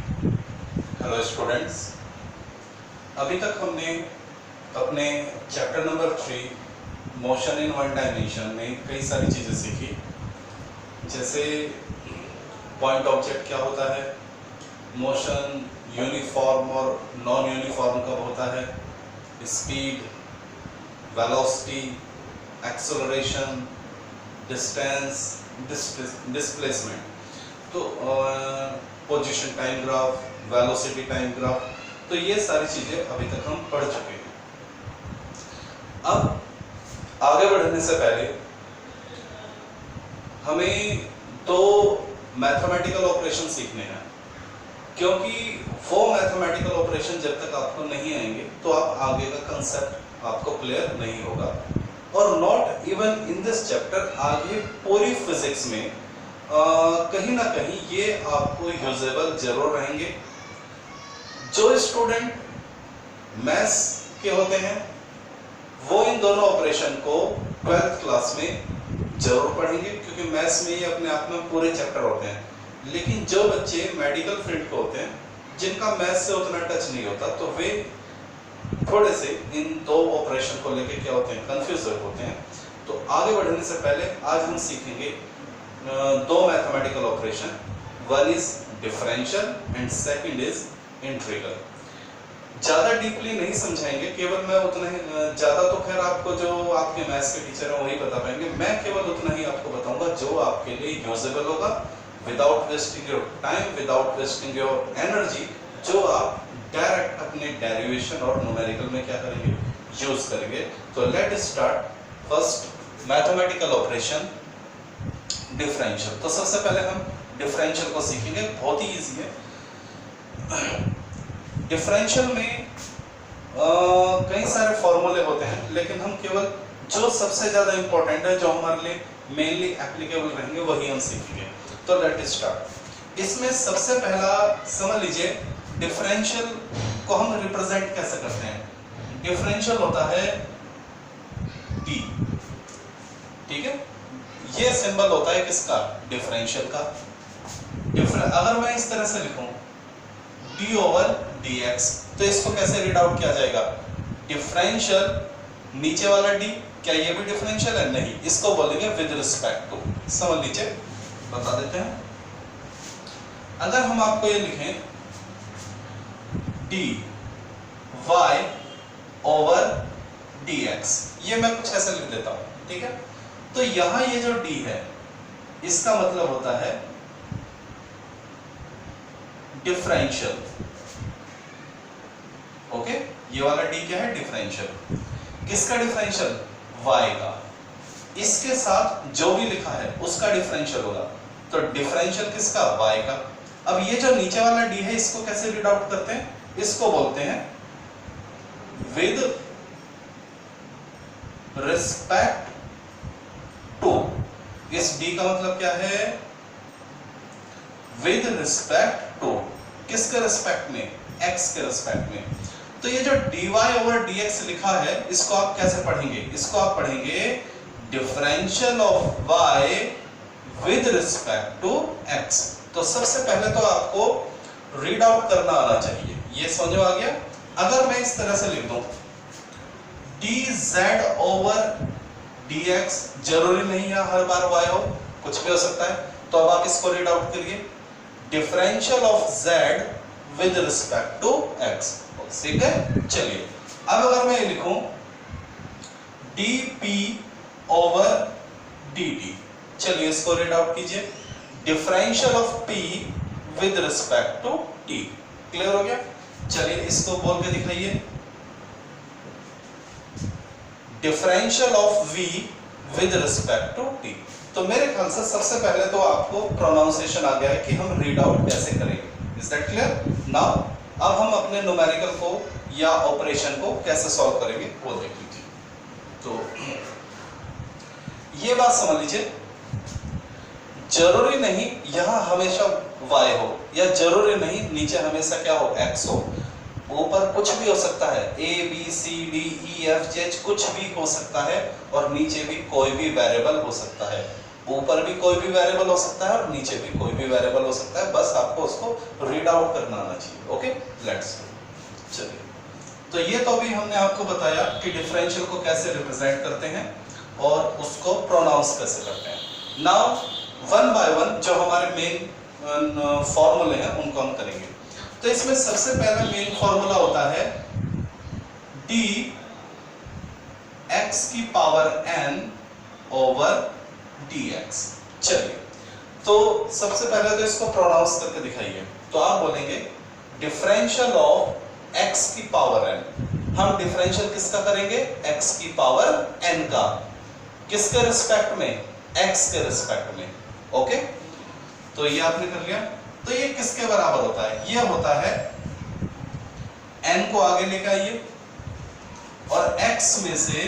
Hello students, अभी तक हमने अपने chapter number 3 motion in one dimension में कई सारी चीज़ें सीखी। जैसे पॉइंट ऑब्जेक्ट क्या होता है, मोशन यूनिफॉर्म और नॉन यूनिफॉर्म कब होता है, speed, velocity, acceleration, distance, displacement, तो position time graph, velocity time graph, तो ये सारी चीजें अभी तक हम पढ़ चुके हैं। अब आगे बढ़ने से पहले हमें दो मैथमेटिकल ऑपरेशन सीखने हैं, क्योंकि वो मैथमेटिकल ऑपरेशन जब तक आपको नहीं आएंगे तो आप आगे का कंसेप्ट आपको क्लियर नहीं होगा। और not even in this chapter, आगे पूरी फिजिक्स में कहीं ना कहीं ये आपको यूजेबल जरूर रहेंगे। जो स्टूडेंट मैथ्स के होते हैं वो इन दोनों ऑपरेशन को 12th क्लास में जरूर पढ़ेंगे, क्योंकि मैथ्स में ये अपने आप में पूरे चैप्टर होते हैं। लेकिन जो बच्चे मेडिकल फील्ड के होते हैं, जिनका मैथ्स से उतना टच नहीं होता, तो वे थोड़े से इन दो ऑपरेशन को लेके क्या होते हैं, कंफ्यूज होते हैं। तो आगे बढ़ने से पहले आज हम सीखेंगे दो mathematical operation, one is differential and second is integral. ज्यादा डीपली नहीं समझाएंगे, केवल मैं उतना ही, ज्यादा तो खैर आपको जो आपके मैथ्स के टीचर हैं वही बता पाएंगे, मैं केवल उतना ही आपको बताऊंगा जो आपके लिए यूजेबल होगा, without wasting your time, without wasting your energy, जो आप डायरेक्ट अपने डेरिवेशन और न्यूमेरिकल में क्या करेंगे, यूज करेंगे। तो let start first mathematical operation differential. तो सबसे पहले हम डिफरेंशियल को सीखेंगे, बहुत ही इजी है। डिफरेंशियल में कई सारे फॉर्मूले होते हैं, लेकिन हम केवल जो सबसे ज्यादा इंपॉर्टेंट है, जो हमारे लिए मेनली एप्लीकेबल रहेंगे, वही हम सीखेंगे। तो लेट स्टार्ट। इसमें सबसे पहला समझ लीजिए, डिफरेंशियल को हम रिप्रेजेंट कैसे करते हैं। डिफरेंशियल होता है डी, ठीक है, ये सिंबल होता है किसका, डिफरेंशियल का। अगर मैं इस तरह से लिखूं d ओवर dx, तो इसको कैसे रीड आउट किया जाएगा, डिफरेंशियल नीचे वाला d, क्या ये भी डिफरेंशियल है, नहीं, इसको बोलेंगे विद रिस्पेक्ट टू। समझ लीजिए, बता देते हैं। अगर हम आपको ये लिखें dy ओवर dx, ये मैं कुछ ऐसा लिख देता हूं, ठीक है। तो यहां ये जो d है, इसका मतलब होता है डिफरेंशियल, ओके। ये वाला d क्या है, डिफरेंशियल। किसका डिफरेंशियल, y का। इसके साथ जो भी लिखा है उसका डिफरेंशियल होगा, तो डिफरेंशियल किसका, y का। अब ये जो नीचे वाला d है, इसको कैसे रीड आउट करते हैं, इसको बोलते हैं विद रिस्पेक्ट टू। इस d का मतलब क्या है, विद रिस्पेक्ट टू, किसके रिस्पेक्ट में, x के रिस्पेक्ट में। तो ये जो dy ओवर dx लिखा है, इसको आप कैसे पढ़ेंगे, इसको आप पढ़ेंगे differential of y with respect to x। तो सबसे पहले तो आपको रीड आउट करना आना चाहिए, ये समझ में आ गया। अगर मैं इस तरह से लिख दूं dz ओवर dx, जरूरी नहीं है हर बार y हो, कुछ भी हो सकता है। तो अब आप इसको रीड आउट करिए, differential of z with respect to x, ठीक है। चलिए, अब अगर मैं ये लिखूं dp ओवर dt, चलिए इसको रीड आउट कीजिए, differential of p with respect to t। Clear हो गया। चलिए इसको बोल के दिखाइए, differential of v with respect to t। तो मेरे ख्याल से सबसे पहले तो आपको प्रोनाउंसिएशन आ गया है कि हम रीड आउट कैसे करेंगे। Is that clear. नाउ अब हम अपने न्यूमेरिकल को या ऑपरेशन को कैसे सॉल्व करेंगे वो देख लीजिए। तो ये बात समझ लीजिए, जरूरी नहीं यहां हमेशा y हो, या जरूरी नहीं नीचे हमेशा क्या हो, x हो। ऊपर कुछ भी हो सकता है, a b c d e f g h कुछ भी हो सकता है, और नीचे भी कोई भी वेरिएबल हो सकता है। ऊपर भी कोई भी वेरिएबल हो सकता है और नीचे भी कोई भी वेरिएबल हो सकता है, बस आपको उसको रीड आउट करना आना चाहिए। ओके, लेट्स चलिए, तो ये तो अभी हमने आपको बताया कि डिफरेंशियल को कैसे रिप्रेजेंट करते हैं और उसको प्रोनाउंस कैसे करते हैं। नाउ वन बाय वन जो हमारे मेन फॉर्मूले हैं उनको हम करेंगे। तो इसमें सबसे पहला मेन फॉर्मूला होता है डी एक्स की पावर n ओवर dx। चलिए, तो सबसे पहले तो इसको प्रोनाउंस करके दिखाइए। तो आप बोलेंगे डिफरेंशियल ऑफ x की पावर n। हम डिफरेंशियल किसका करेंगे? x की पावर n का। किसके रिस्पेक्ट में? x के रिस्पेक्ट में। ओके, तो ये आपने कर लिया। तो ये किसके बराबर होता है? ये होता है n को आगे लेकर आइए और x में से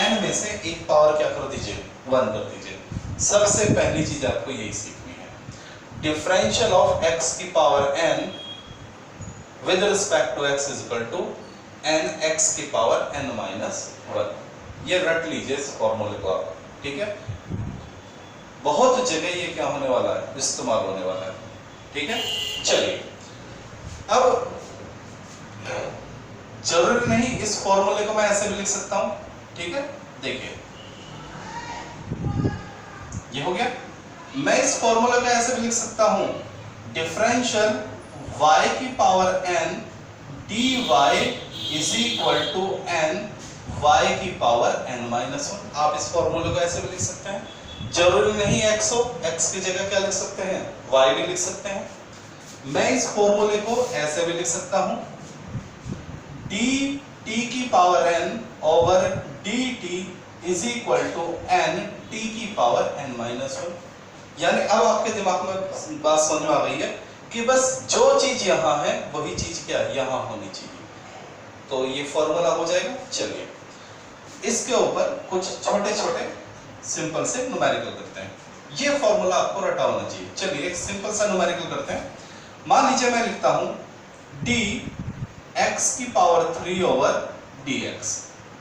n में से एक पावर क्या कर दीजिए? 1 कर दीजिए। सबसे पहली चीज आपको यही सीखनी है। डिफरेंशियल ऑफ x की power n with respect to x is equal to n x की पावर n माइनस 1। ये रट लीजिए इस फॉर्मूले को आप, ठीक है? बहुत जगह ये क्या होने वाला है? इस्तेमाल होने वाला है, ठीक है? चलिए, अब जरूरी नहीं इस फॉर्मूले को मैं ऐसे भी लिख सकता हूं, ठीक है? देखिए, ये हो गया। मैं इस फॉर्मूला को ऐसे भी लिख सकता हूं, डिफरेंशियल y की power n dy is equal to n y की पावर n माइनस 1। आप इस फॉर्मूले को ऐसे भी लिख सकते हैं। जरूरी नहीं x हो, x की जगह क्या लिख सकते हैं? y भी लिख सकते हैं। मैं इस फॉर्मूले को ऐसे भी लिख सकता हूं, dt की power n over dt is equal to n t की पावर n माइनस 1। यानी अब आपके दिमाग में बात समझ में आ गई है कि बस जो चीज यहां है वही चीज क्या है? यहां होनी चाहिए। तो ये फॉर्मूला हो जाएगा। चलिए, इसके ऊपर कुछ छोटे छोटे सिंपल से न्यूमेरिकल करते हैं। ये फॉर्मूला आपको रटा होना चाहिए। चलिए, एक सिंपल सा न्यूमेरिकल करते हैं। मान लीजिए मैं लिखता हूं d x की पावर 3 ओवर dx।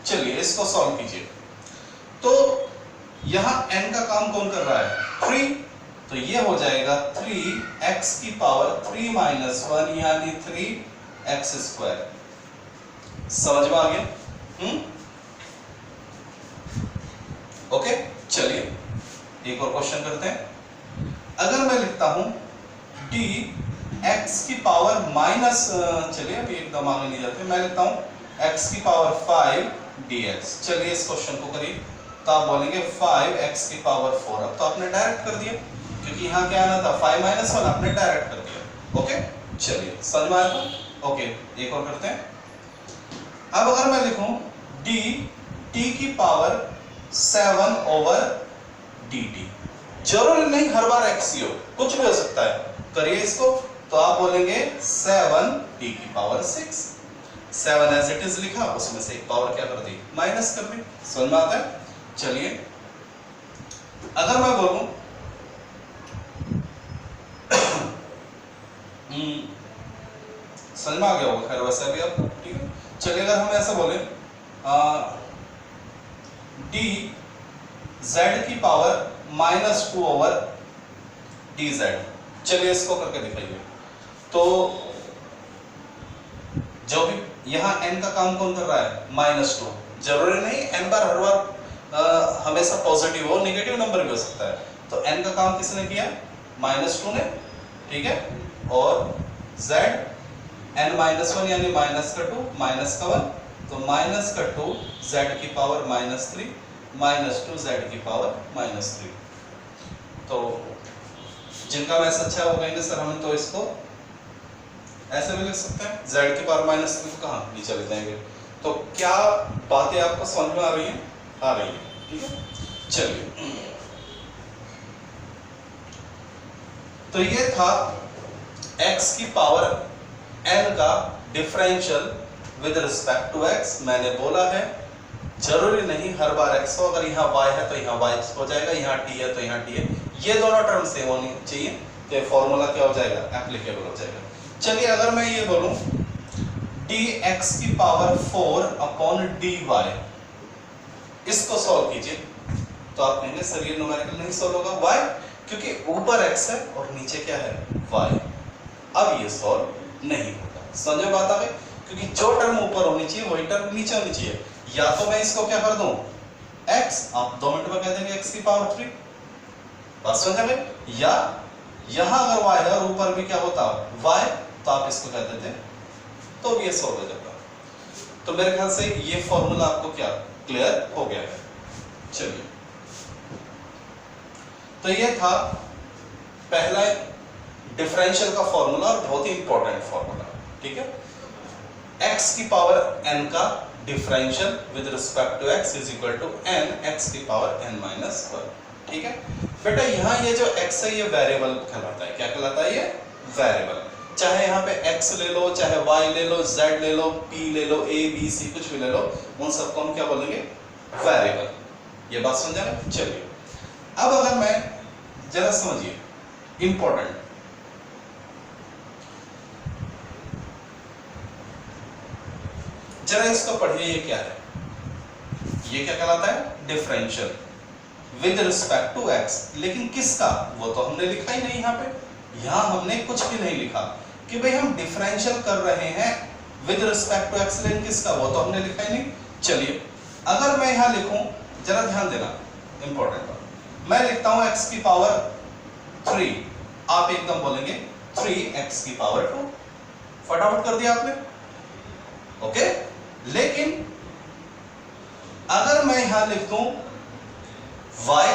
चलिए, इसको सॉल्व कीजिए। तो यहां n का काम कौन कर रहा है? 3। तो ये हो जाएगा 3x की पावर 3 माइनस 1 यानी 3x स्क्वायर। समझ में आ गया? ओके, चलिए एक और क्वेश्चन करते हैं। अगर मैं लिखता हूं d x की पावर माइनस, चलिए अभी एकदम आगे नहीं जाते, मैं लिखता हूं x की पावर 5 dx। चलिए इस क्वेश्चन को करिए। तो आप बोलेंगे 5x की पावर 4। अब तो आपने डायरेक्ट कर दिया, क्योंकि यहाँ क्या आना था? 5 माइनस 1, आपने डायरेक्ट कर दिया। ओके, चलिए समझ में आया था? ओके, एक और करते हैं। अब अगर मैं लिखूं d t की पावर 7 ओवर dt। जरूरी नहीं हर बार x ही हो, कुछ भी हो सकता है। करिए इसको। तो आप बोलेंगे 7 t की पावर 6। 7 एज इट इज लिखा, उसमें से एक पावर क्या कर दी? माइनस कर दी। समझ में आता है? चलिए, अगर मैं बोलूं समझ में आ गया होगा खैर वैसे अभी आप, ठीक है? चलिए, अगर हम ऐसा बोले d z की पावर माइनस 2 ओवर dz। चलिए इसको करके दिखाइए। तो जो भी यहां n का काम कौन कर रहा है? माइनस 2। जरूरी नहीं n बार हर बार हमेशा पॉजिटिव हो, नेगेटिव नंबर भी हो सकता है। तो n का काम किसने किया? माइनस 2 ने, ठीक है? और z n माइनस 1 यानी माइनस का 2 माइनस का 1, तो माइनस का 2 z की पावर माइनस 3 माइनस 2 z की पावर माइनस 3। तो जिनका मैथ्स अच्छा हो गएंगे सर हम तो इसको ऐसे भी लिख सकते हैं, z की पावर माइनस 3 को कहाँ नीचे ले जाएंगे। तो क्या बातें आपको समझ में आ रही हैं? आ रही है, ठीक है? चलिए, तो ये था x की पावर n का differential with respect to x। मैंने बोला है जरूरी नहीं हर बार x हो, अगर यहाँ y है तो यहाँ y हो जाएगा, यहाँ t है तो यहाँ t है। ये दोनों टर्म सेम होनी चाहिए, तो ये फॉर्मूला क्या हो जाएगा? एप्लीकेबल हो जाएगा। चलिए, अगर मैं ये बोलूं dx की पावर 4 अपॉन dy, इसको सॉल्व कीजिए। तो आप कहेंगे सर ये न्यूमेरिकल नहीं सॉल्व होगा। व्हाई? क्योंकि ऊपर x है और नीचे क्या है y। अब ये सॉल्व नहीं होगा। समझो बात आ गई? क्योंकि जो टर्म ऊपर होनी चाहिए वही टर्म नीचे होनी चाहिए। या तो मैं इसको क्या कर दूं x, आप 2 मिनट में कह देंगे x की पावर 3, बात समझ में? या यहां अगर y है और ऊपर भी क्या होता y, तो आप इसको कह देते तो भी ये सॉल्व हो जाता। तो मेरे ख्याल से ये फॉर्मूला आपको क्या क्लियर हो गया है। चलिए, तो ये था पहला डिफरेंशियल का फॉर्मूला और बहुत ही इंपॉर्टेंट फॉर्मूला। ठीक है, x की पावर n का differential with respect to x is equal to n x की पावर n माइनस 1। ठीक है बेटा, यहाँ ये जो x है ये वेरिएबल कहलाता है। क्या कहलाता है? ये वेरिएबल। चाहे यहाँ पे x ले लो, चाहे y ले लो, z ले लो, p ले लो, a b c कुछ भी ले लो, उन सबको हम क्या बोलेंगे? वेरिएबल। ये बात समझा ना? चलिए, अब अगर मैं जरा समझिए, इंपॉर्टेंट, जरा इसको पढ़िए। ये क्या है? ये क्या कहलाता है? Differential with respect to x। लेकिन किसका? वो तो हमने लिखा ही नहीं यहाँ पे। यहाँ हमने कुछ भी नहीं लिखा कि भाई हम डिफरेंशियल कर रहे हैं विद रिस्पेक्ट टू x, लेकिन किसका? वो तो हमने लिखा ही नहीं। चलिए, अगर मैं यहाँ लिखूं, जरा ध्यान देना, इंपॉर्टेंट बात, मैं लिखता हूं x की पावर 3, आप एकदम बोलेंगे 3x की पावर 2। फटाफट कर दिया आपने, ओके। लेकिन अगर मैं यहां लिख दूं y,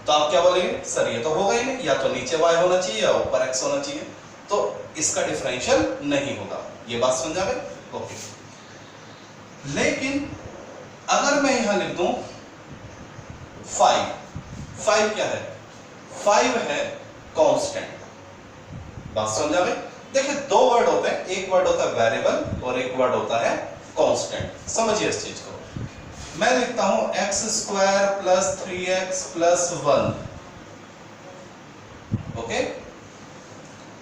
तो आप क्या बोलेंगे? सर ये तो होगा ही नहीं, या तो नीचे y होना चाहिए या ऊपर x होना चाहिए, तो इसका डिफरेंशियल नहीं होगा। ये बात समझ आ गई? ओके। लेकिन अगर मैं यहां लिख दूं 5, 5 क्या है? 5 है कांस्टेंट। बात समझ आ गई? देखिए, 2 वर्ड होते हैं, एक वर्ड होता है वेरिएबल और एक वर्ड होता है कांस्टेंट। समझिए इस चीज को। मैं लिखता हूं x² + 3x + 1, ओके,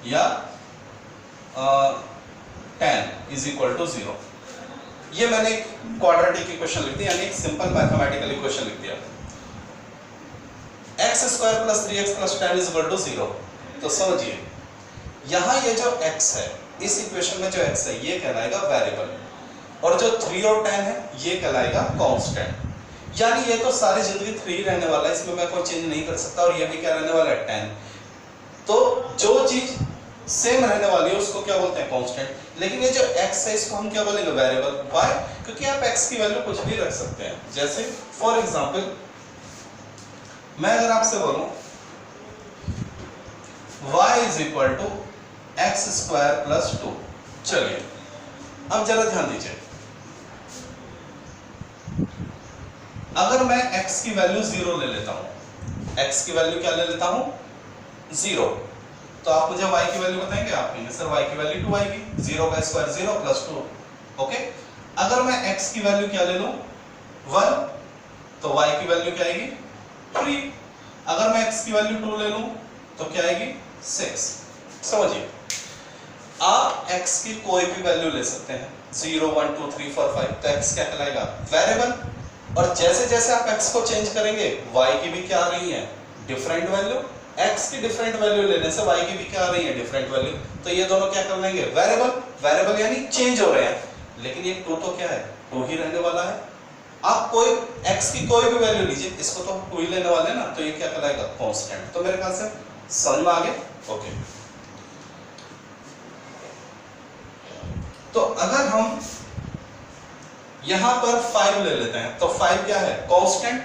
या 10 इज इक्वल टू 0। ये मैंने एक क्वाड्रेटिक इक्वेशन लिख दी, यानी एक सिंपल मैथमेटिकल इक्वेशन लिख दिया। x² + 3x + 10 is equal to 0। तो समझिए, यहां ये जो x है, इस इक्वेशन में जो x है ये कहलाएगा वेरिएबल, और जो 3 और 10 है ये कहलाएगा कांस्टेंट। यानी ये तो सारी जिंदगी 3 रहने वाला है, इसमें मैं कोई चेंज नहीं कर सकता, और ये भी क्या रहने वाला है? 10। तो जो चीज सेम रहने वाली है उसको क्या बोलते हैं? कांस्टेंट। लेकिन ये जो x है इसको हम क्या बोलेंगे? वेरिएबल। व्हाई? क्योंकि आप x की वैल्यू कुछ भी रख सकते हैं। जैसे फॉर एग्जांपल, मैं अगर आपसे बोलूं y is equal to x² + 2। चलिए, अब जरा ध्यान दीजिए, अगर मैं x की वैल्यू 0 ले लेता हूं, x की वैल्यू क्या ले लेता हूं? 0, तो आप मुझे y की वैल्यू बताएंगे? आप कहेंगे सर y की वैल्यू 2 आएगी, 0 का स्क्वायर 0 + 2, ओके। अगर मैं x की वैल्यू क्या ले लूं? 1, तो y की वैल्यू क्या आएगी? 3। अगर मैं x की वैल्यू 2 ले लूं तो क्या आएगी? 6। समझिए, आप x की कोई भी वैल्यू ले सकते हैं, 0 1 2 3 4 5, तो x क्या कहलाएगा? वेरिएबल। और जैसे जैसे आप x को चेंज करेंगे y की भी क्या आ रही है? Different value. x की डिफरेंट वैल्यू लेने से y की भी क्या आ रही है? Different value. तो ये दोनों क्या कर लेंगे? वेरिएबल। वेरिएबल यानी चेंज हो रहे हैं, लेकिन ये 2 तो क्या है? 2 ही रहने वाला है। आप कोई x की कोई भी वैल्यू लीजिए, इसको तो 2 ही लेने वाले हैं ना, तो ये क्या कहलाएगा? कांस्टेंट। तो मेरे ख्याल से समझ में आ गया? ओके। तो अगर हम यहां पर 5 ले लेते हैं, तो 5 क्या है? कांस्टेंट।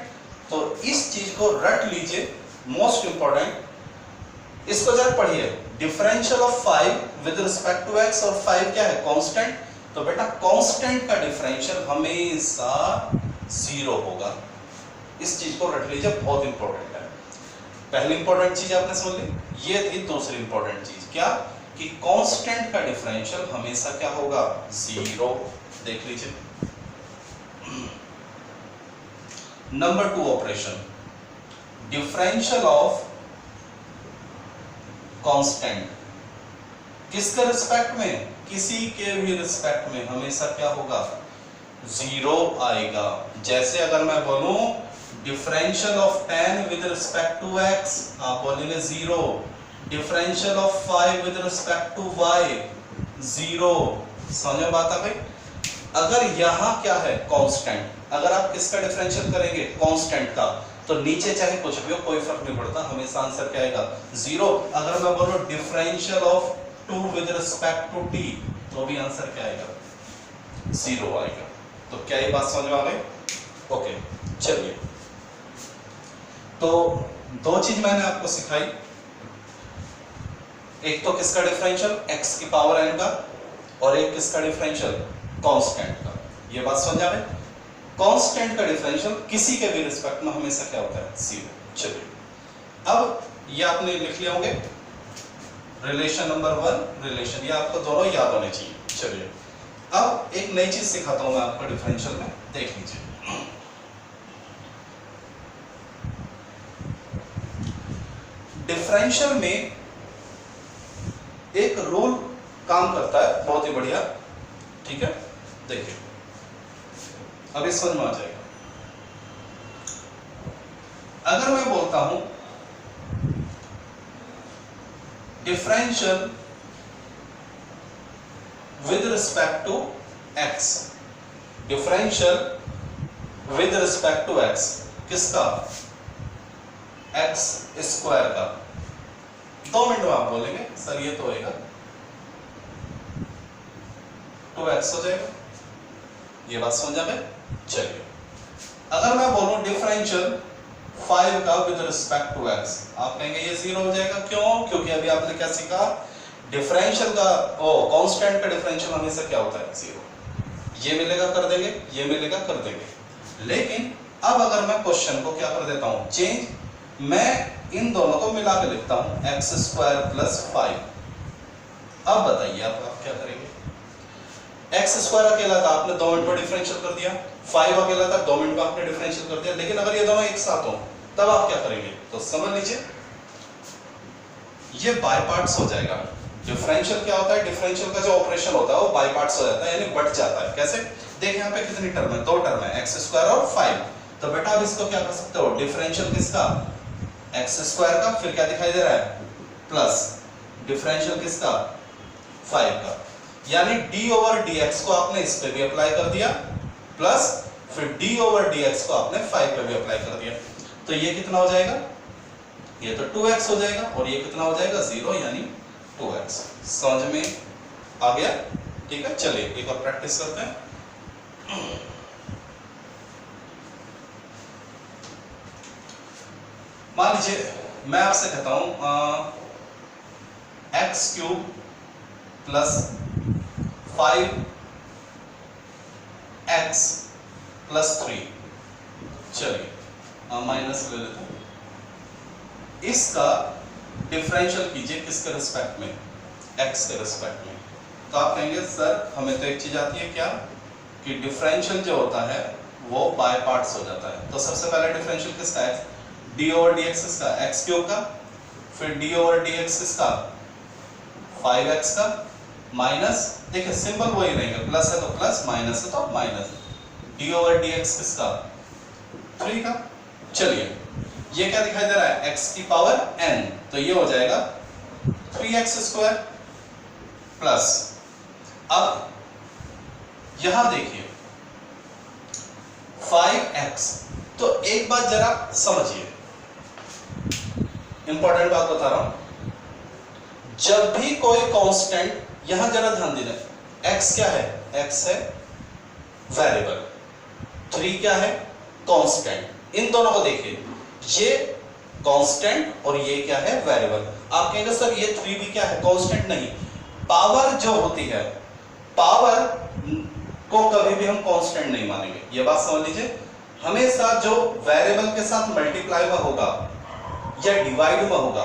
तो इस चीज को रट लीजिए, मोस्ट इंपॉर्टेंट। इसको जरा पढ़िए, differential of 5 with respect to x, और 5 क्या है? कांस्टेंट। तो बेटा कांस्टेंट का डिफरेंशियल हमेशा 0 होगा। इस चीज को रट लीजिए, बहुत इंपॉर्टेंट है। पहली इंपॉर्टेंट चीज आपने समझ ली, ये थी। दूसरी इंपॉर्टेंट चीज क्या? कि कांस्टेंट का डिफरेंशियल हमेशा क्या होगा? 0। देख लीजिए, number 2 operation, differential of constant किसके रिस्पेक्ट में? किसी के भी रिस्पेक्ट में हमेशा क्या होगा? 0 आएगा। जैसे अगर मैं बोलूं differential of 10 with respect to x, आप बोलेंगे 0। Differential of 5 with respect to y, 0। समझ में बात आ गई? अगर यहां क्या है कांस्टेंट, अगर आप किसका डिफरेंशियल करेंगे कांस्टेंट का, तो नीचे चाहे कुछ भी हो कोई फर्क नहीं पड़ता, हमेशा आंसर क्या आएगा 0। अगर मैं बोलूं differential of 2 with respect to t, तो भी आंसर क्या आएगा 0 आएगा। तो क्या ये बात समझ में आ गई? ओके चलिए, तो दो चीज मैंने आपको सिखाई, एक तो किसका डिफरेंशियल x की पावर n का, और एक किसका डिफरेंशियल कांस्टेंट का। ये बात समझ आ गई? कांस्टेंट का डिफरेंशियल किसी के भी रिस्पेक्ट में हमेशा क्या होता है 0। चलिए, अब ये आपने लिख लिया होंगे रिलेशन नंबर 1, रिलेशन, ये आपको दोनों याद होने चाहिए। चलिए, अब एक नई चीज सिखाता हूं मैं आपको डिफरेंशियल में, देख लीजिए। डिफरेंशियल में एक रूल काम करता है बहुत ही बढ़िया, ठीक है? देखिए, अब इस समझ में आ जाएगा। अगर मैं बोलता हूं differential with respect to x, differential with respect to x किसका? x स्क्वायर का। 2 मिनट में आप बोलेंगे सर ये तो होएगा 2x हो जाएगा। ये बात समझ आ गई? चलिए, अगर मैं बोलूं डिफरेंशियल 5 का विद रिस्पेक्ट टू x, आप कहेंगे ये 0 हो जाएगा। क्यों? क्योंकि अभी आपने क्या सीखा, डिफरेंशियल का कांस्टेंट का डिफरेंशियल हमेशा क्या होता है 0। ये मिलेगा कर देंगे, ये मिलेगा कर देंगे। लेकिन अब अगर मैं क्वेश्चन को क्या कर देता हूं चेंज, मैं इन दोनों को मिला के लिखता हूं x स्क्वायर प्लस 5। अब बताइए आप क्या करेंगे? x स्क्वायर अकेला था, आपने 2 मिनट में डिफरेंशियल कर दिया, 5 अकेला था 2 मिनट में आपने डिफरेंशियल कर दिया। लेकिन अगर ये दोनों एक साथ हो तब आप क्या करेंगे? तो समझ लीजिए, ये बाय पार्ट्स हो जाएगा। डिफरेंशियल क्या होता है? डिफरेंशियल का जो ऑपरेशन होता है वो बाय पार्ट्स हो जाता है, यानी बढ़ जाता है। कैसे? देखिए यहाँ पे कितनी टर्म है, 2 टर्म है, x स्क्वायर और 5। तो बेटा आप इसको क्या कर सकते हो, डिफरेंशियल किसका? x स्क्वायर का, फिर क्या दिखाई दे रहा है प्लस डिफरेंशियल किसका? 5 का, यानी d ओवर dx को आपने इस पे भी अप्लाई कर दिया, प्लस फिर d ओवर dx को आपने 5 पे भी अप्लाई कर दिया। तो ये कितना हो जाएगा? ये तो 2x हो जाएगा, और ये कितना हो जाएगा 0, यानी 2x। समझ में आ गया? ठीक है, चलिए एक और प्रैक्टिस करते हैं। मान लीजिए मैं आपसे कहता हूं x cube plus 5x plus 3, चलिए माइनस ले लेते हैं, इसका डिफरेंशियल कीजिए किसके रिस्पेक्ट में? x के रिस्पेक्ट में। तो आप कहेंगे सर हमें तो एक चीज आती है क्या, कि डिफरेंशियल जो होता है वो बाय पार्ट्स हो जाता है। तो सबसे पहले डिफरेंशियल किसका है? d ओवर dx किसका? x क्यूब का, फिर d ओवर dx किसका? 5x का, माइनस, देखिए सिंबल वही रहेगा, प्लस है तो प्लस, माइनस है तो माइनस, d ओवर dx किसका? 3 का। चलिए ये क्या दिखाई दे रहा है? x की पावर n, तो ये हो जाएगा 3x स्क्वायर प्लस, अब यहां देखिए 5x। तो एक बात जरा समझिए, इंपॉर्टेंट बात बता रहा हूं, जब भी कोई कांस्टेंट, यहां जरा ध्यान देना, x क्या है? x है वेरिएबल, 3 क्या है? कांस्टेंट। इन दोनों को देखिए, ये कांस्टेंट और ये क्या है? वेरिएबल। आप कहेंगे सर ये 3 भी क्या है? कांस्टेंट नहीं, पावर जो होती है, पावर को कभी भी हम कांस्टेंट नहीं मानेंगे। ये बात समझ लीजिए, हमेशा जो वेरिएबल के साथ मल्टीप्लाई में होगा या डिवाइड में होगा,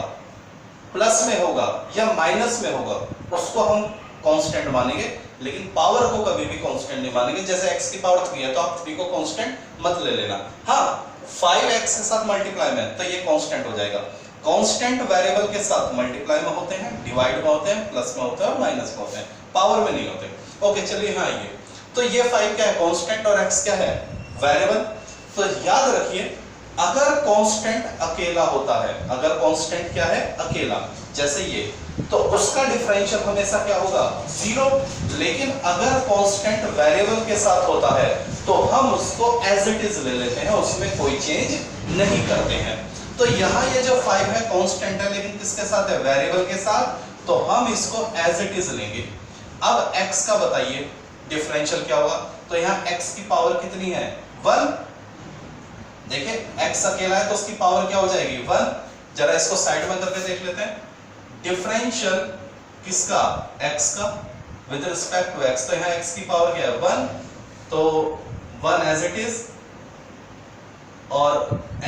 प्लस में होगा या माइनस में होगा, उसको हम कांस्टेंट मानेंगे। लेकिन पावर को कभी भी कांस्टेंट नहीं मानेंगे। जैसे x की पावर 3 है तो आप 3 को कांस्टेंट मत ले लेना। हाँ, 5x के साथ मल्टीप्लाई में तो ये कांस्टेंट हो जाएगा। कांस्टेंट वेरिएबल के साथ मल्टीप्लाई में होते हैं, डिवाइड में होते हैं, प्लस में होते हैं और माइनस में होते हैं, पावर में नहीं होते। ओके चलिए, हाँ ये तो ये 5 क्या है? कांस्टेंट, और x क्या है? वेरिएबल। तो याद रखिए अगर कांस्टेंट अकेला होता है, अगर कांस्टेंट क्या है, अकेला, जैसे ये, तो उसका डिफरेंशियल हमेशा क्या होगा, जीरो। लेकिन अगर कांस्टेंट वेरिएबल के साथ होता है तो हम उसको एज इट इज ले लेते हैं, उसमें कोई चेंज नहीं करते हैं। तो यहाँ ये जो 5 है कांस्टेंट है, लेकिन किसके साथ है, वेरिएबल के साथ, तो हम इसको एज इट इज लेंगे। अब x का बताइए डिफरेंशियल क्या होगा, तो यहाँ x की पावर कितनी है, 1। देखिए x अकेला है तो उसकी पावर क्या हो जाएगी, 1। जरा इसको साइड में करके देख लेते हैं। डिफरेंशियल किसका, x का, विद रिस्पेक्ट टू x, तो यहाँ x की पावर क्या है, 1, तो 1 एज इट इज, और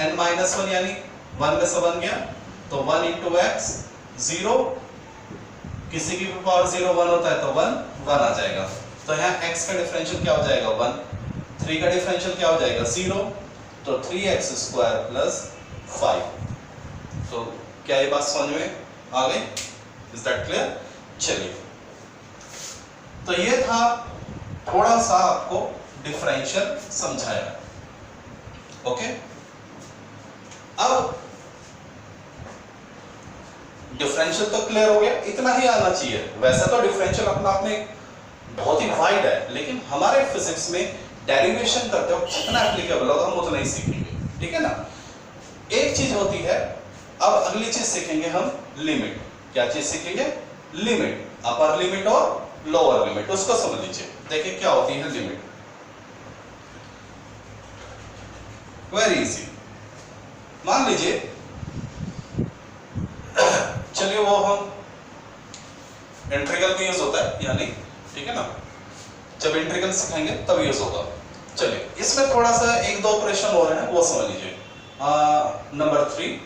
n-1 यानी 1 में से 1 गया, तो 1 इंटू x, 0, किसी की भी पावर 0 1 होता है तो 1 1 आ जाएगा। तो यहाँ x का डिफरेंशियल क्या हो जाएगा, 1, 3 का डिफरेंशियल क्या हो जाएगा, 0, तो 3x स्क्वायर प्लस 5। तो क्या ये बात समझ में आ गई, इज दैट क्लियर। चलिए, तो ये था थोड़ा सा आपको डिफरेंशियल समझाया, ओके। अब डिफरेंशियल तो क्लियर हो गया, इतना ही आना चाहिए। वैसे तो डिफरेंशियल अपना आप में बहुत ही वाइड है, लेकिन हमारे फिजिक्स में डेरिवेशन करते हो जितना एप्लीकेबल होगा हम उतना ही सीखेंगे, ठीक है ना। एक चीज होती है, अब अगली चीज सीखेंगे हम, लिमिट। क्या चीज सीखेंगे, लिमिट, अपर लिमिट और लोअर लिमिट, उसको समझ लीजिए। देखिए क्या होती है लिमिट, वेरी इजी। मान लीजिए, चलिए वो हम इंटीग्रल में यूज होता है या नहीं, ठीक है ना, जब इंटीग्रल सिखाएंगे तब यूज होगा। चलिए, इसमें थोड़ा सा एक दो ऑपरेशन हो रहे हैं, वो समझ लीजिए। नंबर 3,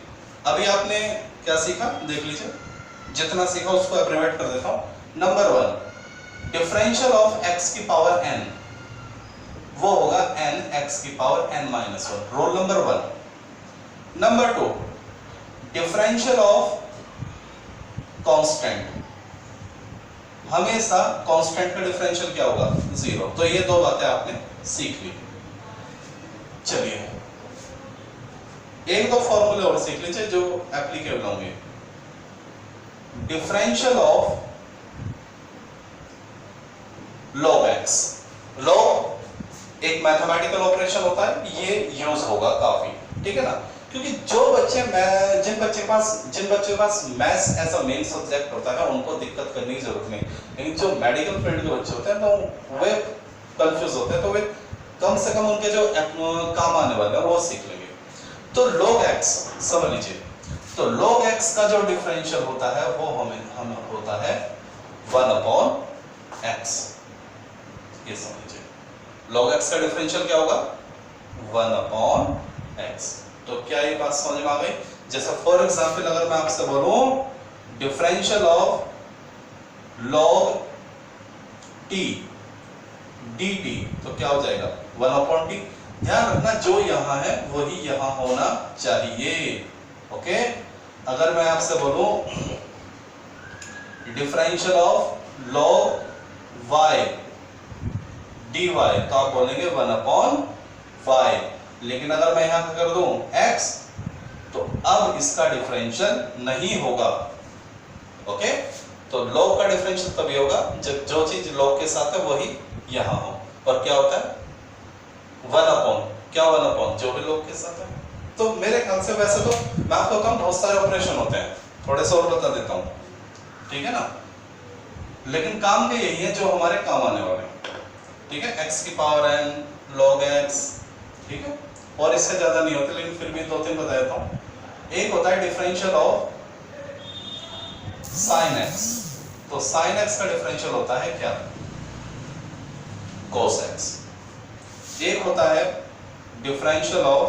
अभी आपने क्या सीखा देख लीजिए, जितना सीखा उसको एब्रिवेट कर देता हूं। नंबर 1, डिफरेंशियल ऑफ x की पावर n, वो होगा n x की power n-1, rule number 1। Number 2, differential of constant, हमेशा कांस्टेंट का डिफरेंशियल क्या होगा, 0। तो ये दो बातें आपने सीख ली। चलिए, एक दो फॉर्मूले और सीख लीजिए जो एप्लीकेबल होंगे। Differential of log x, log एक मैथमेटिकल ऑपरेशन होता है, ये यूज होगा काफी, ठीक है ना। क्योंकि जो बच्चे जिन बच्चे के पास maths as a main subject होता है उनको दिक्कत करने की जरूरत नहीं, लेकिन जो मेडिकल फील्ड के बच्चे होते हैं तो वे कंफ्यूज होते हैं, तो वे कम से कम उनके जो काम आने वाले हैं वो सीख लेंगे। तो log x समझ लीजिए, तो log x का जो डिफरेंशियल होता है वो हमें होता है 1/x, ये समझ लीजिए। log x का डिफरेंशियल क्या होगा, 1/x। तो क्या ये बात समझ में आ गई। जैसे फॉर एग्जांपल अगर मैं आपसे बोलूं differential of log t dt, तो क्या हो जाएगा, 1/t। ध्यान रखना जो यहां है वही यहां होना चाहिए, ओके। अगर मैं आपसे बोलूं differential of log y dy, तो आप बोलेंगे 1/y। लेकिन अगर मैं यहां कर दूं x, तो अब इसका डिफरेंशियल नहीं होगा, ओके। तो log का डिफरेंशियल तभी होगा जब जो चीज log के साथ है वही यहां हो। और क्या होता है, 1/, क्या 1/, जो भी log के साथ है। तो मेरे ख्याल से वैसे तो मैं आपको बताऊं बहुत सारे ऑपरेशन होते हैं, थोड़े से और बता देता हूं, ठीक है ना। लेकिन काम के यही है जो हमारे काम आने वाले हैं, ठीक है। x की पावर n log x, ठीक है, और इससे ज्यादा नहीं होते, लेकिन फिर भी 2-3 बता देता हूं। एक होता है डिफरेंशियल ऑफ sin x, तो sin x का डिफरेंशियल होता है क्या, cos x। एक होता है डिफरेंशियल ऑफ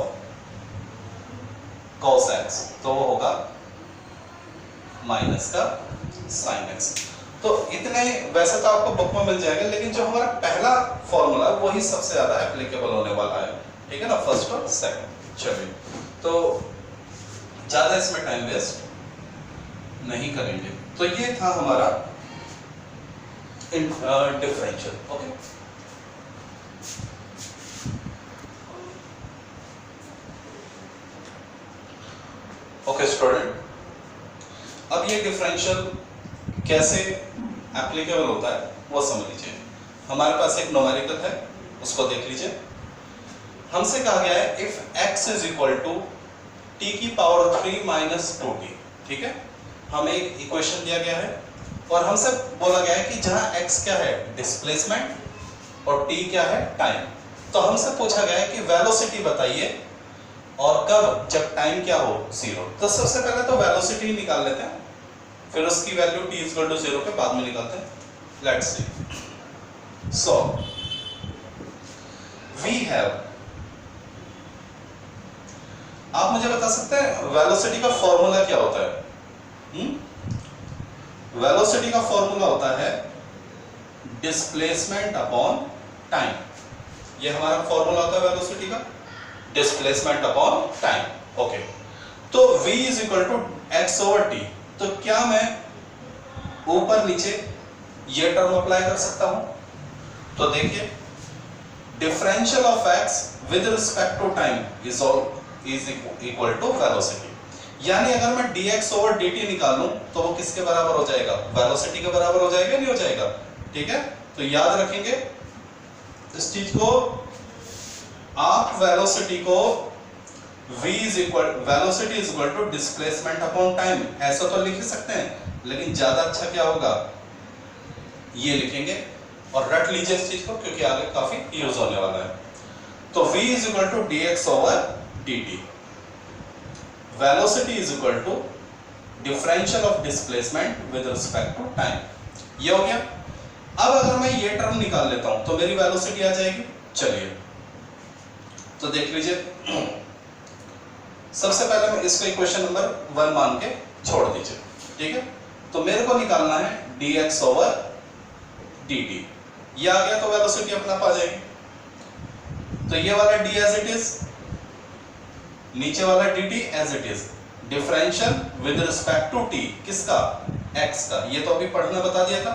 cos x, तो वो होगा माइनस का sin x। तो इतने वैसे तो आपको बुक में मिल जाएंगे, लेकिन जो हमारा पहला फॉर्मूला है वही सबसे ज्यादा एप्लीकेबल होने वाला है, ठीक है ना, फर्स्ट और सेकंड। चलिए, तो ज्यादा इसमें टाइम वेस्ट नहीं करेंगे। तो ये था हमारा डिफरेंशियल, ओके। ओके स्टूडेंट, अब ये डिफरेंशियल कैसे एप्लीकेबल होता है वो समझ लीजिए। हमारे पास एक न्यूमेरिकल है, उसको देख लीजिए। हमसे कहा गया है if x is equal to t की पावर 3 माइनस 2t, ठीक है। हमें एक इक्वेशन दिया गया है और हमसे बोला गया है कि जहां x क्या है डिस्प्लेसमेंट और t क्या है टाइम। तो हमसे पूछा गया है कि वेलोसिटी बताइए और कब, जब टाइम क्या हो 0। तो सबसे पहले तो वेलोसिटी निकाल लेते हैं, फिर उसकी वैल्यू t इक्वल टू 0 के बाद में निकालते हैं। Let's see. So we have, आप मुझे बता सकते हैं वेलोसिटी का फॉर्मूला क्या होता है? वेलोसिटी का फॉर्मूला होता है डिस्प्लेसमेंट अपॉन टाइम। ये हमारा फॉर्मूला होता है वेलोसिटी का, डिस्प्लेसमेंट अपॉन टाइम। ओके, तो v is equal to x over t. तो क्या मैं ऊपर नीचे ये टर्म अप्लाई कर सकता हूं? तो देखिए differential of x with respect to time is equal to velocity. यानी अगर मैं dx ओवर dt निकालूं तो वो किसके बराबर हो जाएगा? वेलोसिटी के बराबर हो जाएगा, नहीं हो जाएगा? ठीक है, तो याद रखेंगे इस चीज को। आप वेलोसिटी को velocity is equal to displacement upon time ऐसा तो लिख सकते हैं, लेकिन ज्यादा अच्छा क्या होगा ये लिखेंगे और रट लीजिए इस चीज को, क्योंकि आगे काफी यूज होने वाला है। तो v is equal to dx over dt, velocity is equal to differential of displacement with respect to time. ये हो गया। अब अगर मैं ये टर्म निकाल लेता हूं तो मेरी वेलोसिटी आ जाएगी। चलिए तो देख लीजिए, सबसे पहले मैं इसको इक्वेशन नंबर 1 मान के छोड़ दीजिए, ठीक है। तो मेरे को निकालना है dx ओवर dt। ये आ गया तो वेलोसिटी अपने आप आ जाएगी। तो ये वाला d एज इट इज, नीचे वाला dt as it is, differential with respect to t, किसका? x का। ये तो अभी पढ़ना बता दिया था,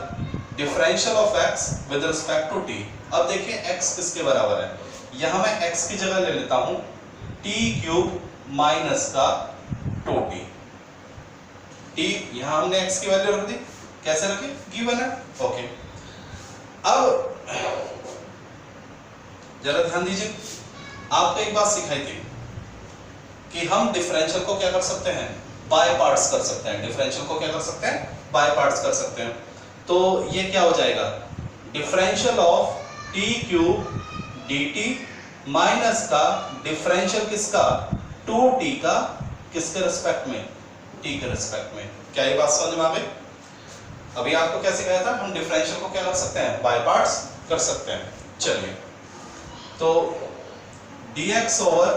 differential of x with respect to t। अब देखिए x किसके बराबर है, यहां मैं x की जगह ले लेता हूं t क्यूब माइनस का 2t। t यहां हमने x की वैल्यू रख दी, कैसे रखी? गिवन है। ओके, अब जरा ध्यान दीजिए, आपको एक बात सिखाई थी कि हम डिफरेंशियल को क्या कर सकते हैं? बाय पार्ट्स कर सकते हैं। डिफरेंशियल को क्या कर सकते हैं? बाय पार्ट्स कर सकते हैं। तो ये क्या हो जाएगा? Differential of t cube dt minus का डिफरेंशियल किसका? 2t का, किसके रिस्पेक्ट में? t के रिस्पेक्ट में। क्या ये बात समझ में आ गई? अभी आपको क्या सिखाया था? हम डिफरेंशियल को क्या कर सकते हैं? बाय पार्ट्स कर सकते हैं। चलिए तो dx ओवर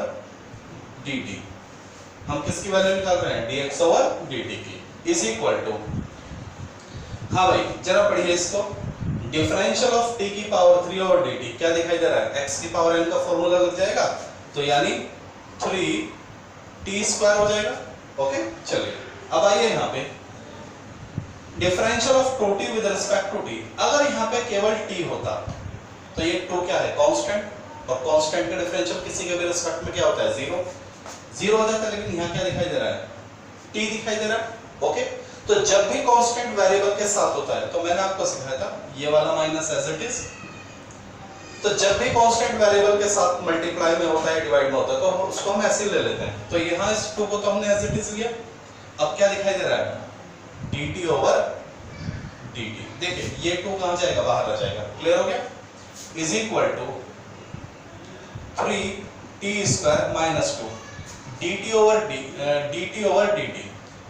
dt, हम किसकी वैल्यू निकाल रहे हैं? dx ओवर dt की, इज इक्वल टू, हाँ भाई जरा पढ़िए इसको, डिफरेंशियल ऑफ t की पावर 3 ओवर dt। क्या दिखाई दे रहा है? x की पावर n का फॉर्मूला लग जाएगा, तो यानी 3t स्क्वायर हो जाएगा। ओके, चलिए अब आइए यहाँ पे differential of 2t with respect to t। अगर यहाँ पे केवल t होता तो ये 2 क्या है? कांस्टेंट, और कांस्टेंट का डिफरेंशियल किसी के भी रिस्पेक्ट में क्या होता है? 0 हो जाता है। लेकिन यहाँ क्या दिखाई दे रहा है? t दिखाई दे रहा है। ओके, तो जब भी कांस्टेंट वेरिएबल के साथ होता है, तो मैंने आपको सिखाया था ये वाला माइनस एज इट इज, तो जब भी कांस्टेंट वेरिएबल के साथ मल्टीप्लाई में होता है, डिवाइड में होता है, तो उसको हम ऐसे ले लेते हैं। तो यहाँ इस 2 को तो हमने एज इट इज लिया। अब क्या दिखाई दे रहा है? dt over dt। देखिए ये 2 कहां जाएगा? बाहर आ जाएगा। क्लियर हो गया? Is equal to 3t square minus 2 dt over dt।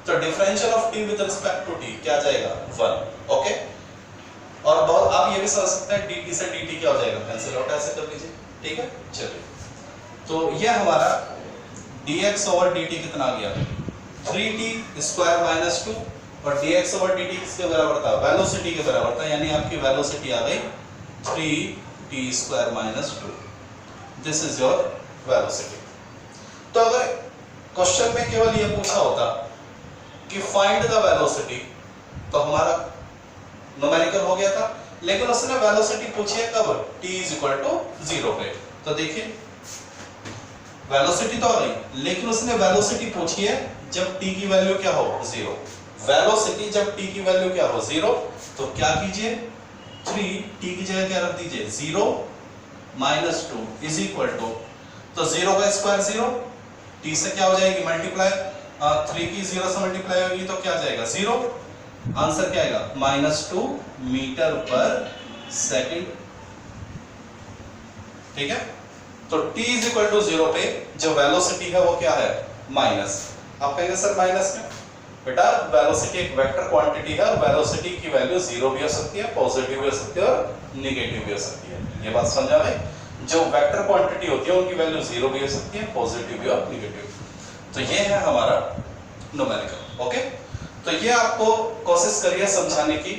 तो differential of t with respect to t क्या जाएगा? 1। ओके, और बहुत आप ये भी समझ सकते हैं dt से dt क्या हो जाएगा? कैंसिल आउट, ऐसे कर लीजिए। ठीक है, चलिए तो ये हमारा dx ओवर dt कितना आ गया? 3t स्क्वायर माइनस 2, और dx ओवर dt किसके बराबर था? वेलोसिटी के बराबर था, यानी आपकी वेलोसिटी आ गई 3t square minus 2। This is your velocity. तो अगर क्वेश्चन में केवल ये पूछा होता कि फाइंड द वेलोसिटी, तो हमारा न्यूमेरिकल हो गया था। लेकिन उसने वेलोसिटी पूछी है कब? t इज इक्वल टू 0 पे। तो देखिए वेलोसिटी तो आ गई, लेकिन उसने वेलोसिटी पूछी है जब t की वैल्यू क्या हो 0। वेलोसिटी जब t की वैल्यू क्या हो 0, तो क्या कीजिए 3t की जगह क्या रख दीजिए 0 माइनस 2 इज इक्वल टू, तो 0 का स्क्वायर 0, t से क्या हो जाएगी मल्टीप्लाई, 3 की 0 से मल्टीप्लाई होगी तो क्या आ जाएगा 0, आंसर क्या आएगा -2 मीटर पर सेकंड। ठीक है, तो t इज इक्वल टू 0 पे जो वेलोसिटी है वो क्या है माइनस। आप कहेंगे सर माइनस क्यों? बेटा वेलोसिटी एक वेक्टर क्वांटिटी है और वेलोसिटी की वैल्यू 0 भी हो सकती है, पॉजिटिव भी हो सकती है और नेगेटिव भी हो सकती है। ये बात समझा भाई, जो वेक्टर क्वांटिटी होती है उनकी वैल्यू 0 भी हो सकती है, पॉजिटिव भी और नेगेटिव। तो ये है हमारा न्यूमेरिकल। ओके, तो ये आपको कोशिश करिए समझाने की।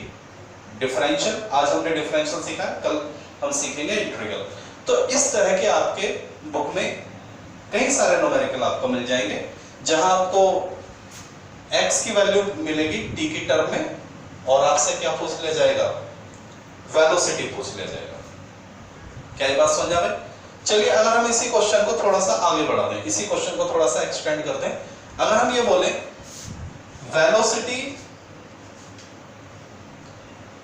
डिफरेंशियल, आज हमने डिफरेंशियल सीखा, कल हम सीखेंगे इंटीग्रल। तो इस तरह के आपके बुक में कई सारे न्यूमेरिकल आपको मिल जाएंगे, जहां आपको x की वैल्यू मिलेगी t की टर्म में, और आपसे क्या पूछ लिया जाएगा वेलोसिटी पूछ लिया जाएगा। क्या ये बात समझ आ रही? चलिए अगर हम इसी क्वेश्चन को थोड़ा सा आगे बढ़ा दें, इसी क्वेश्चन को थोड़ा सा एक्सटेंड कर दें, अगर हम ये बोले velocity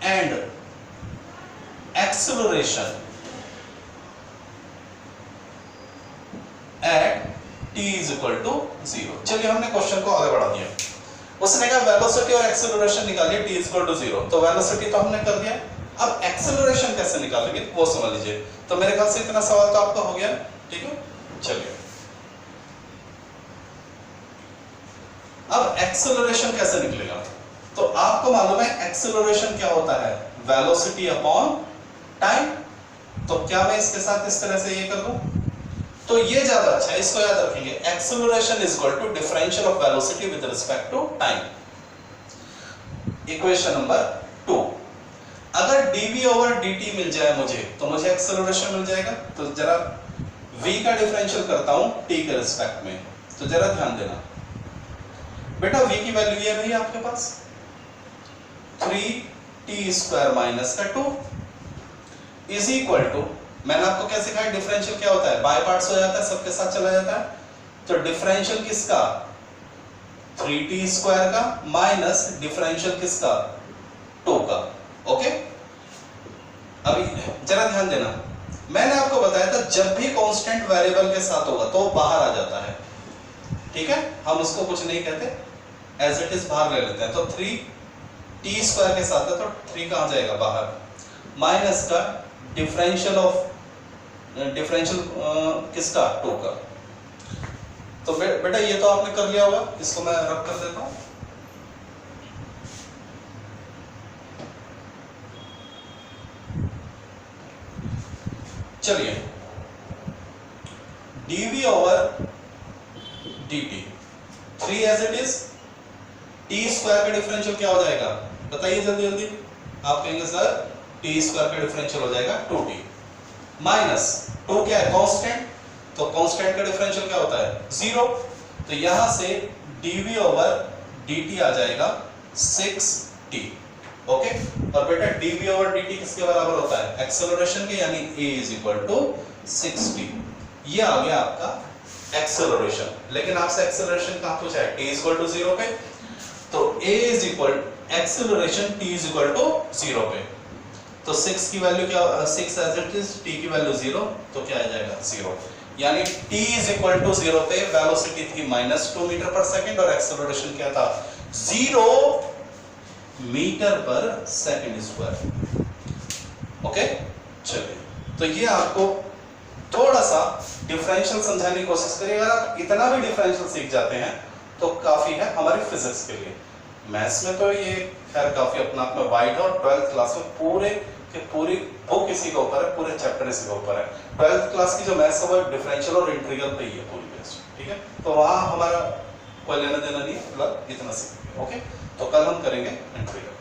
and acceleration at t is equal to 0। चलिए हमने क्वेश्चन को आगे बढ़ा दिया। उसने कहा वेलोसिटी और एक्सेलरेशन निकालिए t इज इक्वल टू 0। तो वेलोसिटी तो हमने कर दिया, अब एक्सेलरेशन कैसे निकालेंगे वो समझ लीजिए। तो मेरे ख्याल से इतना सवाल तो आपका हो गया, ठीक है। चलिए अब एक्सेलरेशन कैसे निकलेगा? तो आपको मालूम है एक्सेलरेशन क्या होता है, वेलोसिटी अपॉन टाइम। तो क्या मैं इसके साथ इस तरह से ये कर दूं? तो ये ज्यादा अच्छा है, इसको याद रखेंगे। Acceleration is equal to differential of velocity with respect to time. Equation number 2, अगर dv ओवर dt मिल जाए मुझे, तो मुझे एक्सेलरेशन मिल जाएगा। तो जरा v का डिफरेंशियल करता हूं t के रिस्पेक्ट में, तो जरा ध्यान देना बेटा, v की वैल्यू ये रही आपके पास 3t स्क्वायर माइनस का 2 इज इक्वल टू, मैंने आपको क्या सिखाया डिफरेंशियल क्या होता है, बाय पार्ट्स हो जाता है, सबके साथ चला जाता है। तो डिफरेंशियल किसका 3t स्क्वायर का माइनस डिफरेंशियल किसका 2 का। ओके, अभी जरा ध्यान देना, मैंने आपको बताया था जब भी कांस्टेंट वेरिएबल के साथ होगा तो बाहर आ जाता है। ठीक है, हम उसको कुछ नहीं कहते, एज इट इज बाहर ले लेते हैं। तो 3t स्क्वायर के साथ है तो 3 कहां जाएगा बाहर, माइनस का डिफरेंशियल ऑफ किसका 2 का। तो बेटा ये तो आपने कर लिया होगा, इसको मैं रब कर देता हूं। चलिए dv over dt 3 as it is, t square का डिफरेंशियल क्या हो जाएगा बताइए जल्दी जल्दी। आप कहेंगे सर t स्क्वायर का डिफरेंशियल हो जाएगा 2t माइनस 2 क्या है कांस्टेंट, तो कांस्टेंट का डिफरेंशियल क्या होता है 0। तो यहां से dv ओवर dt आ जाएगा 6t। ओके, और बेटा dv ओवर dt किसके बराबर होता है एक्सेलरेशन के, यानी a is equal to 6t। ये आ गया आपका एक्सेलरेशन। लेकिन आपसे एक्सेलरेशन कहां पूछा है, t इज इक्वल टू 0 पे। तो a is equal acceleration t is equal to 0 पे, तो 6 की वैल्यू क्या, 6 एज इट इज, t की वैल्यू 0, तो क्या आ जाएगा 0। यानी t इज इक्वल टू 0 पे वेलोसिटी थी -2 मीटर पर सेकंड और एक्सेलरेशन क्या था 0 मीटर पर सेकंड स्क्वायर। ओके, चलिए तो ये आपको थोड़ा सा डिफरेंशियल समझाने की कोशिश करिए। अगर आप इतना भी डिफरेंशियल सीख जाते हैं तो काफी है हमारी फिजिक्स के लिए। मैथ्स में तो ये खैर काफी अपना आप में वाइड है, और 12th क्लास में पूरे के पूरी बुक इसी के ऊपर है, पूरे चैप्टर इसी के ऊपर है। 12th क्लास की जो मैथ्स है वो डिफरेंशियल और इंटीग्रल पे ही है पूरी बेस्ड। ठीक है, तो वहां हमारा कोई लेना देना नहीं है, मतलब इतना सीखेंगे। ओके, तो कल हम करेंगे इंटीग्रल।